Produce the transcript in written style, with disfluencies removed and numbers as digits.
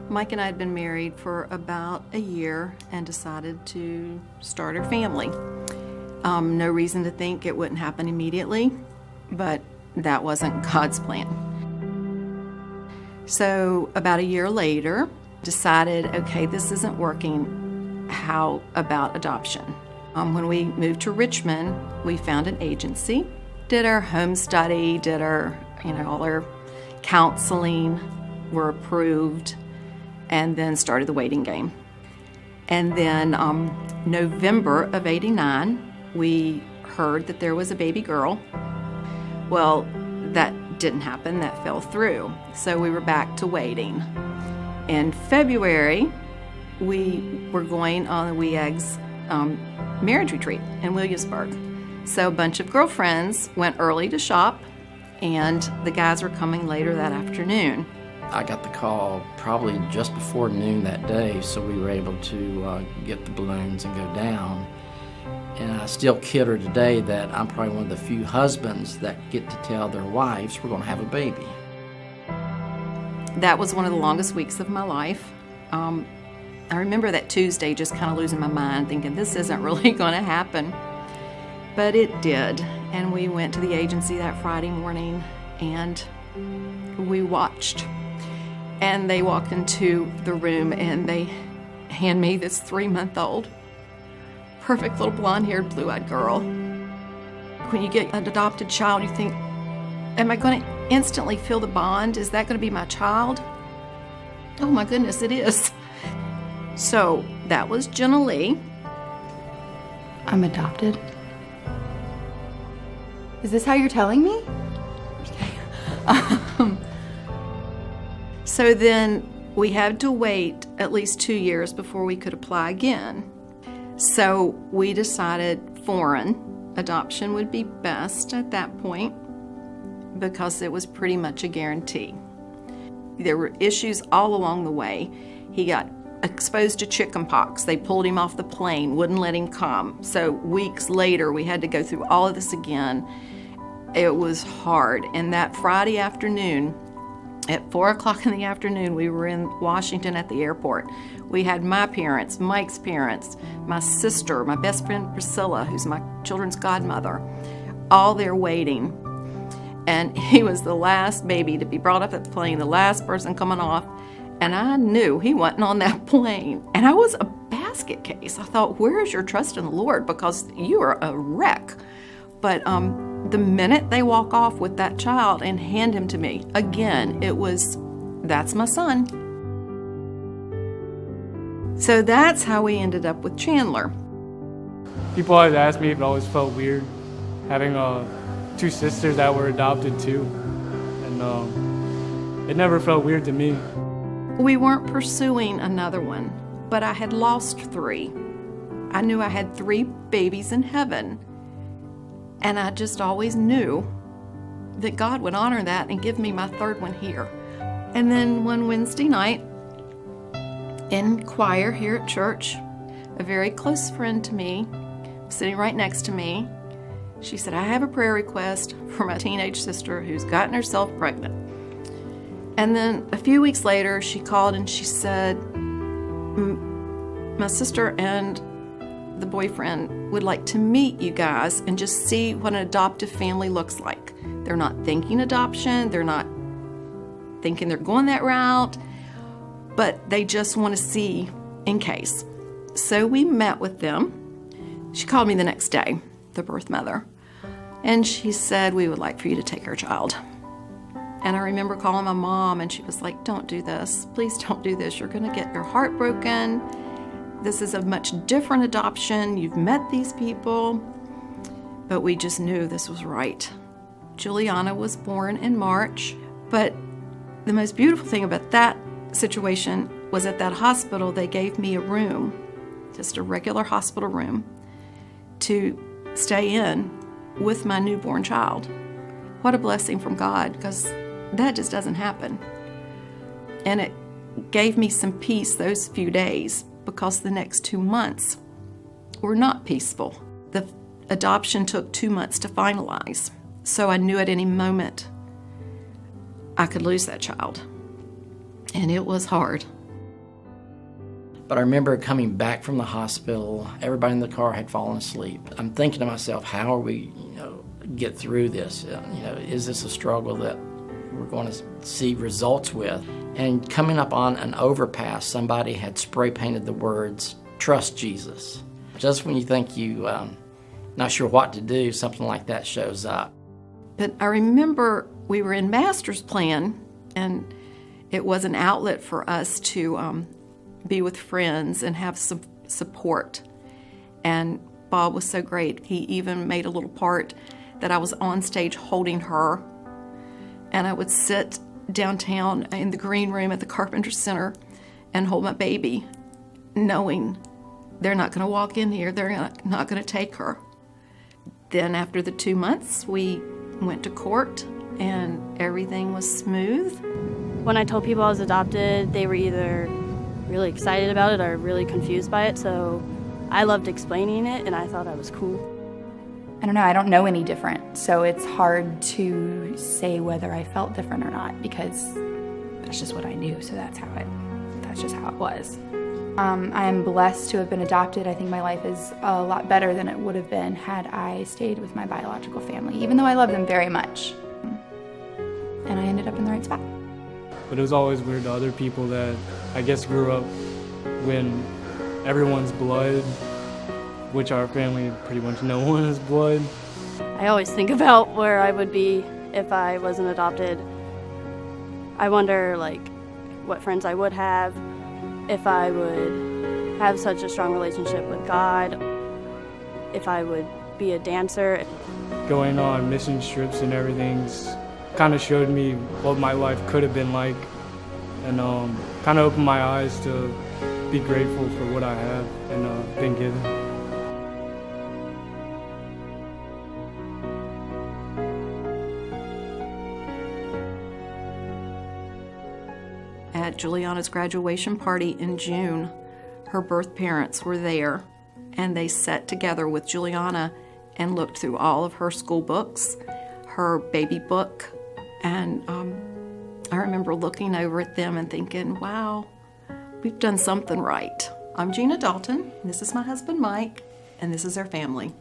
Mike and I had been married for about a year and decided to start our family. No reason to think it wouldn't happen immediately, but that wasn't God's plan. So about a year later, decided, okay, this isn't working. How about adoption? When we moved to Richmond, we found an agency, did our home study, did our, all our counseling, were approved, and then started the waiting game. And then November of '89, we heard that there was a baby girl. Well, that didn't happen, that fell through. So we were back to waiting. In February, we were going on the WEAG's marriage retreat in Williamsburg. So a bunch of girlfriends went early to shop, and the guys were coming later that afternoon. I got the call probably just before noon that day, so we were able to get the balloons and go down. And I still kid her today that I'm probably one of the few husbands that get to tell their wives we're going to have a baby. That was one of the longest weeks of my life. I remember that Tuesday just kind of losing my mind, thinking this isn't really going to happen. But it did. And we went to the agency that Friday morning and we watched. And they walked into the room and they hand me this 3-month-old, perfect little blonde-haired, blue-eyed girl. When you get an adopted child, you think, am I going to instantly feel the bond? Is that going to be my child? Oh my goodness, it is. So that was Jenna Lee. I'm adopted. Is this how you're telling me? So then we had to wait at least 2 years before we could apply again. So we decided foreign adoption would be best at that point because it was pretty much a guarantee. There were issues all along the way. He got exposed to chicken pox. They pulled him off the plane, wouldn't let him come. So weeks later, we had to go through all of this again. It was hard. And that Friday afternoon, at 4 o'clock in the afternoon, we were in Washington at the airport. We had my parents, Mike's parents, my sister, my best friend Priscilla, who's my children's godmother, all there waiting. And he was the last baby to be brought up at the plane, the last person coming off. And I knew he wasn't on that plane. And I was a basket case. I thought, where is your trust in the Lord? Because you are a wreck. But the minute they walk off with that child and hand him to me, again, it was, that's my son. So that's how we ended up with Chandler. People always ask me if it always felt weird having 2 sisters that were adopted too. And it never felt weird to me. We weren't pursuing another one, but I had lost 3. I knew I had 3 babies in heaven. And I just always knew that God would honor that and give me my 3rd one here. And then one Wednesday night in choir here at church, a very close friend to me, sitting right next to me, she said, I have a prayer request for my teenage sister who's gotten herself pregnant. And then a few weeks later, she called and she said, my sister and the boyfriend would like to meet you guys and just see what an adoptive family looks like. They're not thinking adoption, they're not thinking they're going that route, but they just want to see in case. So we met with them. She called me the next day, the birth mother, and she said, we would like for you to take our child. And I remember calling my mom and she was like, don't do this. Please don't do this. You're going to get your heart broken. This is a much different adoption. You've met these people. But we just knew this was right. Juliana was born in March, but the most beautiful thing about that situation was at that hospital, they gave me a room, just a regular hospital room, to stay in with my newborn child. What a blessing from God, because that just doesn't happen. And it gave me some peace those few days, because the next 2 months were not peaceful. The adoption took 2 months to finalize, so I knew at any moment I could lose that child. And it was hard. But I remember coming back from the hospital, everybody in the car had fallen asleep. I'm thinking to myself, how are we, get through this? Is this a struggle that we're going to see results with? And coming up on an overpass, somebody had spray painted the words, "Trust Jesus." Just when you think you not sure what to do, something like that shows up. But I remember we were in master's plan, and it was an outlet for us to be with friends and have some support. And Bob was so great. He even made a little part that I was on stage holding her, and I would sit downtown in the green room at the Carpenter Center and hold my baby, knowing they're not going to walk in here, they're not going to take her. Then after the 2 months, we went to court and everything was smooth. When I told people I was adopted, they were either really excited about it or really confused by it, so I loved explaining it and I thought I was cool. I don't know, I don't know any different, so it's hard to say whether I felt different or not because that's just what I knew, so that's just how it was. I am blessed to have been adopted. I think my life is a lot better than it would have been had I stayed with my biological family, even though I love them very much. And I ended up in the right spot. But it was always weird to other people that I guess grew up when everyone's blood, which our family pretty much no one is blood. I always think about where I would be if I wasn't adopted. I wonder what friends I would have, if I would have such a strong relationship with God, if I would be a dancer. Going on mission trips and everything's kind of showed me what my life could have been like, and kind of opened my eyes to be grateful for what I have and been given. At Juliana's graduation party in June, her birth parents were there, and they sat together with Juliana and looked through all of her school books, her baby book, and I remember looking over at them and thinking, wow, we've done something right. I'm Gina Dalton, and this is my husband Mike, and this is our family.